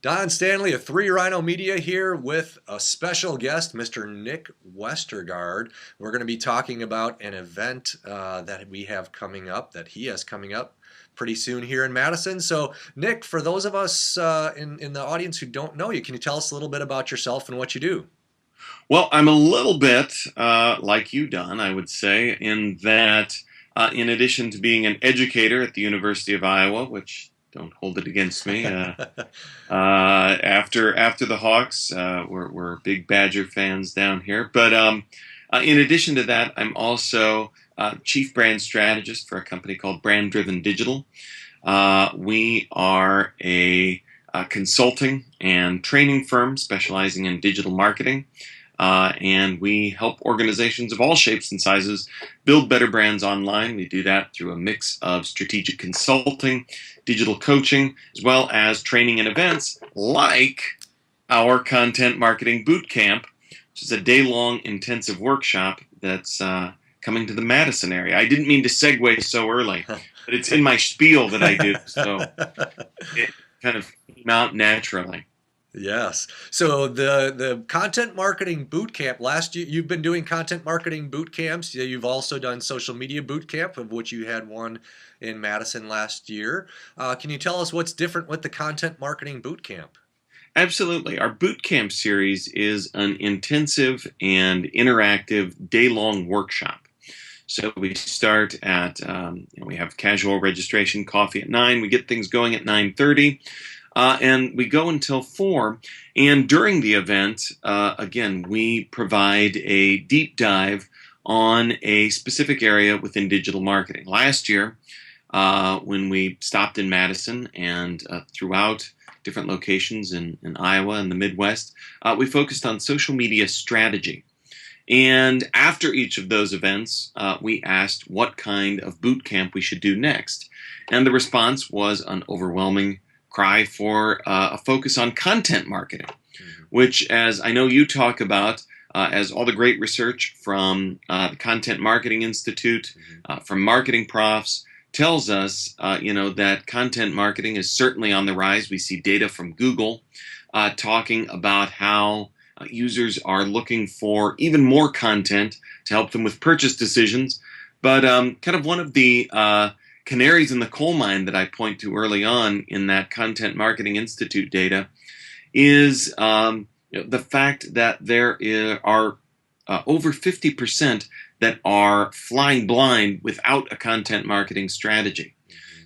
Don Stanley of Three Rhino Media here with a special guest, Mr. Nick Westergaard. We're going to be talking about an event that we have coming up, that he has coming up pretty soon here in Madison. So, Nick, for those of us in the audience who don't know you, can you tell us a little bit about yourself and what you do? Well, I'm a little bit like you, Don, I would say, in that in addition to being an educator at the University of Iowa, which don't hold it against me, after the Hawks, we're big Badger fans down here. But in addition to that, I'm also chief brand strategist for a company called Driven Digital. We are a consulting and training firm specializing in digital marketing. And we help organizations of all shapes and sizes build better brands online. We do that through a mix of strategic consulting, digital coaching, as well as training and events like our Content Marketing Bootcamp, which is a day-long intensive workshop that's coming to the Madison area. I didn't mean to segue so early, but it's in my spiel that I do, so it kind of came out naturally. Yes. So the content marketing boot camp last year, you've been doing content marketing boot camps. You've also done social media boot camp, of which you had one in Madison last year. Can you tell us what's different with the content marketing boot camp? Absolutely. Our boot camp series is an intensive and interactive day-long workshop. So we start at, we have casual registration, coffee at 9. We get things going at 9:30. And we go until 4. And during the event, again, we provide a deep dive on a specific area within digital marketing. Last year, when we stopped in Madison and throughout different locations in Iowa and the Midwest, we focused on social media strategy. And after each of those events, we asked what kind of boot camp we should do next. And the response was an overwhelming cry for a focus on content marketing, which, as I know you talk about, as all the great research from the Content Marketing Institute, from marketing profs, tells us, that content marketing is certainly on the rise. We see data from Google talking about how users are looking for even more content to help them with purchase decisions. But kind of one of the canaries in the coal mine that I point to early on in that Content Marketing Institute data is the fact that there are over 50% that are flying blind without a content marketing strategy.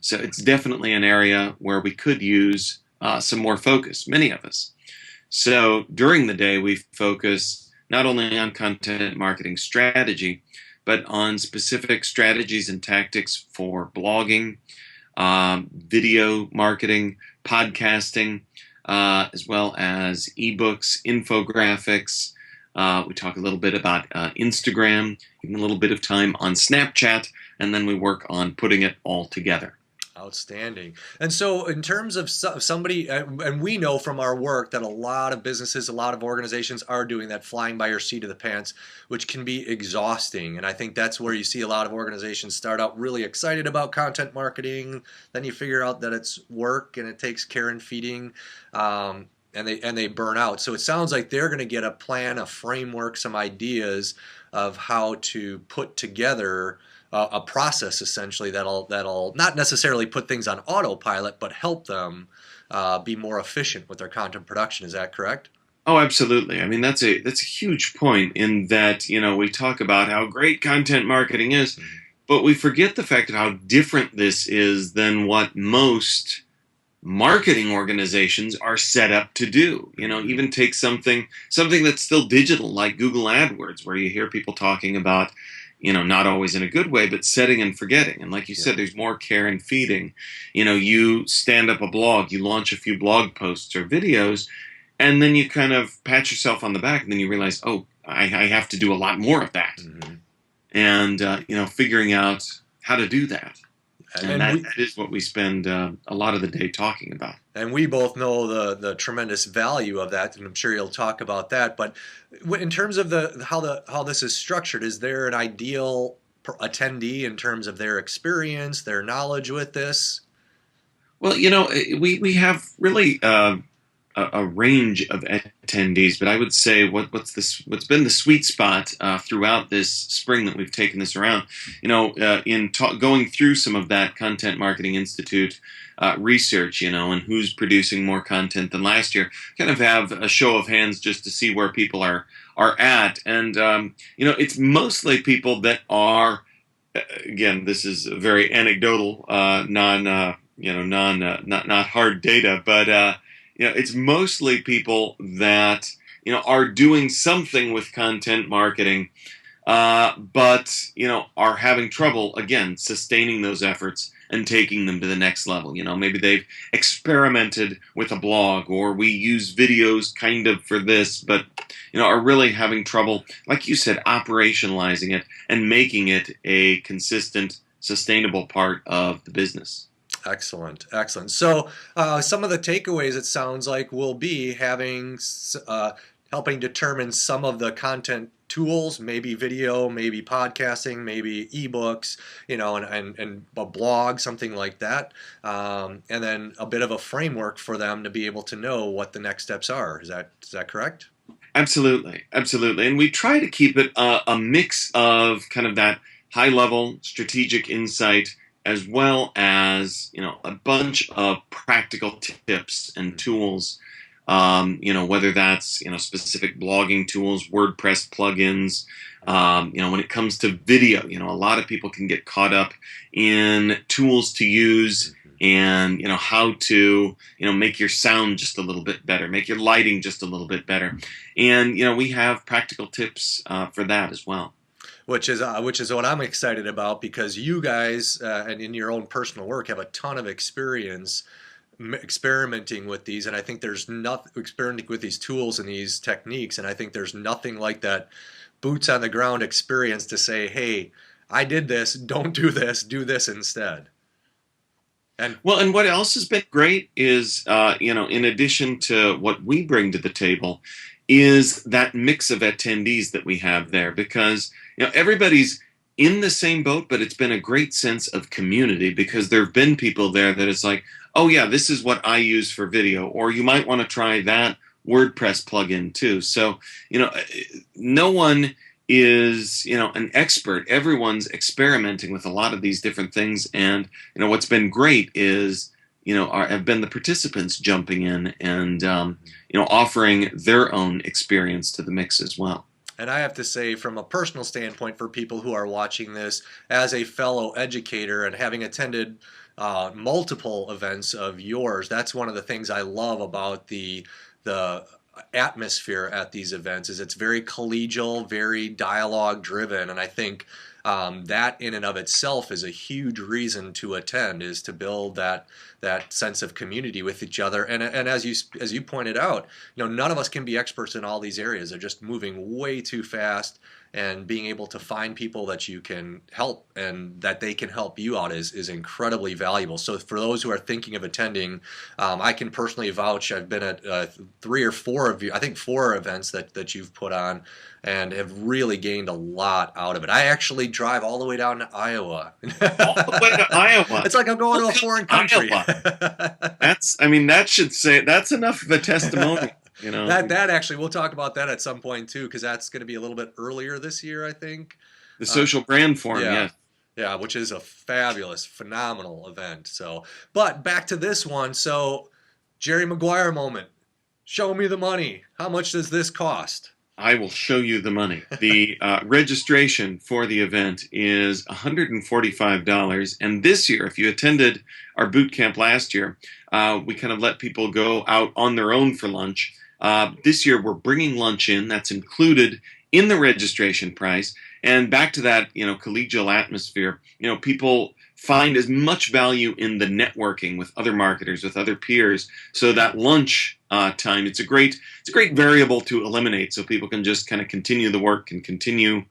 So it's definitely an area where we could use some more focus, many of us. So during the day, we focus not only on content marketing strategy, but on specific strategies and tactics for blogging, video marketing, podcasting, as well as ebooks, infographics. We talk a little bit about Instagram, even a little bit of time on Snapchat, and then we work on putting it all together. Outstanding. And so in terms of somebody, and we know from our work that a lot of businesses, a lot of organizations are doing that flying by your seat of the pants, which can be exhausting. And I think that's where you see a lot of organizations start out really excited about content marketing. Then you figure out that it's work and it takes care and feeding. And they burn out. So it sounds like they're going to get a plan, a framework, some ideas of how to put together a process essentially that'll not necessarily put things on autopilot, but help them be more efficient with their content production. Is that correct? Oh, absolutely. I mean, that's a huge point in that, we talk about how great content marketing is, but we forget the fact of how different this is than what most marketing organizations are set up to do. Even take something that's still digital like Google AdWords, where you hear people talking about, not always in a good way, but setting and forgetting. And like you said, there's more care and feeding. You stand up a blog, you launch a few blog posts or videos, and then you kind of pat yourself on the back, and then you realize, oh, I have to do a lot more of that. And, figuring out how to do that. And that is what we spend a lot of the day talking about. And we both know the tremendous value of that, and I'm sure you'll talk about that. But in terms of how this is structured, is there an ideal attendee in terms of their experience, their knowledge with this? Well, we have really a range of attendees, but I would say what's been the sweet spot throughout this spring that we've taken this around. In going through some of that Content Marketing Institute research, and who's producing more content than last year, kind of have a show of hands just to see where people are at, and it's mostly people that are. Again, this is very anecdotal, not hard data, but it's mostly people that are doing something with content marketing, but are having trouble again sustaining those efforts and taking them to the next level. Maybe they've experimented with a blog, or we use videos kind of for this, but are really having trouble, like you said, operationalizing it and making it a consistent, sustainable part of the business. Excellent. So some of the takeaways, it sounds like, will be helping determine some of the content tools, maybe video, maybe podcasting, maybe ebooks, and a blog, something like that, and then a bit of a framework for them to be able to know what the next steps are. Is that correct? Absolutely. And we try to keep it a mix of kind of that high-level strategic insight, as well as a bunch of practical tips and tools. Whether that's specific blogging tools, WordPress plugins. When it comes to video, a lot of people can get caught up in tools to use and how to make your sound just a little bit better, make your lighting just a little bit better, and we have practical tips for that as well. Which is what I'm excited about, because you guys and in your own personal work have a ton of experience experimenting with these, and I think there's nothing experimenting with these tools and these techniques, and I think there's nothing like that boots on the ground experience to say, hey, I did this, don't do this instead. And what else has been great is in addition to what we bring to the table is that mix of attendees that we have there, because everybody's in the same boat, but it's been a great sense of community, because there have been people there that it's like, oh yeah, this is what I use for video, or you might want to try that WordPress plugin too. So, no one is, an expert. Everyone's experimenting with a lot of these different things. And, what's been great is, have been the participants jumping in and, offering their own experience to the mix as well. And I have to say, from a personal standpoint, for people who are watching this, as a fellow educator and having attended multiple events of yours, that's one of the things I love about the atmosphere at these events. Is it's very collegial, very dialogue driven, and I think that in and of itself is a huge reason to attend, is to build that sense of community with each other. And as you pointed out, none of us can be experts in all these areas. They're just moving way too fast, and being able to find people that you can help and that they can help you out is incredibly valuable. So for those who are thinking of attending, I can personally vouch. I've been at 3 or 4 of you, I think 4 events that you've put on, and have really gained a lot out of it. I actually drive all the way down to Iowa. All the way to Iowa. It's like I'm going to a foreign country. That should say that's enough of a testimony. That actually, we'll talk about that at some point too, because that's going to be a little bit earlier this year, I think. The Social Brand Forum, yes. Yeah, which is a fabulous, phenomenal event. So, but back to this one. So, Jerry Maguire moment. Show me the money. How much does this cost? I will show you the money. The registration for the event is $145. And this year, if you attended our boot camp last year, we kind of let people go out on their own for lunch. This year, we're bringing lunch in. That's included in the registration price. And back to that, collegial atmosphere, people find as much value in the networking with other marketers, with other peers. So that lunch time, it's a great variable to eliminate, so people can just kind of continue the work and continue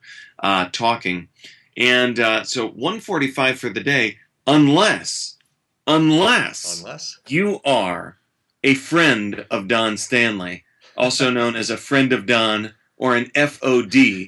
talking. And so $145 for the day, unless you are a friend of Don Stanley, also known as a friend of Don, or an FOD,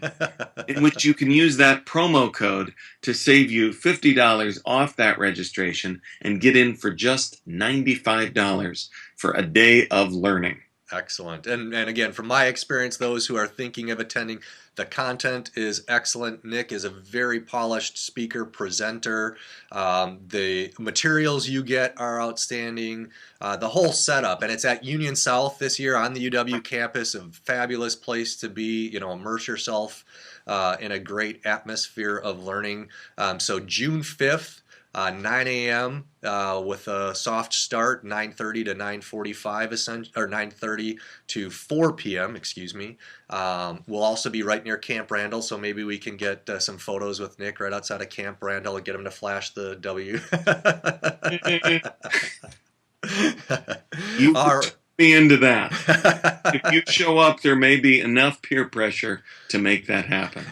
in which you can use that promo code to save you $50 off that registration and get in for just $95 for a day of learning. Excellent. And again, from my experience, those who are thinking of attending, the content is excellent. Nick is a very polished speaker, presenter. The materials you get are outstanding. The whole setup, and it's at Union South this year on the UW campus, a fabulous place to be, immerse yourself in a great atmosphere of learning. So June 5th, 9 a.m. With a soft start, 9:30 to 9:45, or 9:30 to 4 p.m. Excuse me. We'll also be right near Camp Randall, so maybe we can get some photos with Nick right outside of Camp Randall and get him to flash the W. You put me into that. If you show up, there may be enough peer pressure to make that happen.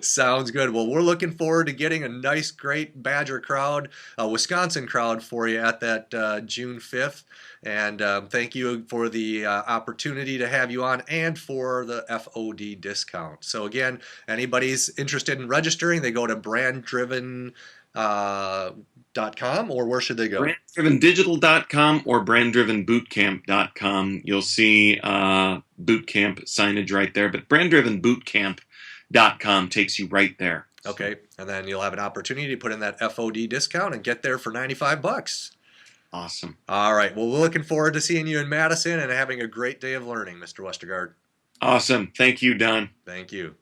Sounds good. Well, we're looking forward to getting a nice, great Badger crowd, Wisconsin crowd for you at that June 5th. And thank you for the opportunity to have you on and for the FOD discount. So again, anybody's interested in registering, they go to branddriven.com, or where should they go? branddrivendigital.com or branddrivenbootcamp.com. You'll see bootcamp signage right there, but branddrivenbootcamp.com takes you right there. Okay, and then you'll have an opportunity to put in that FOD discount and get there for $95. Awesome. All right, well, we're looking forward to seeing you in Madison and having a great day of learning, Mr. Westergaard. Awesome. Thank you, Don. Thank you.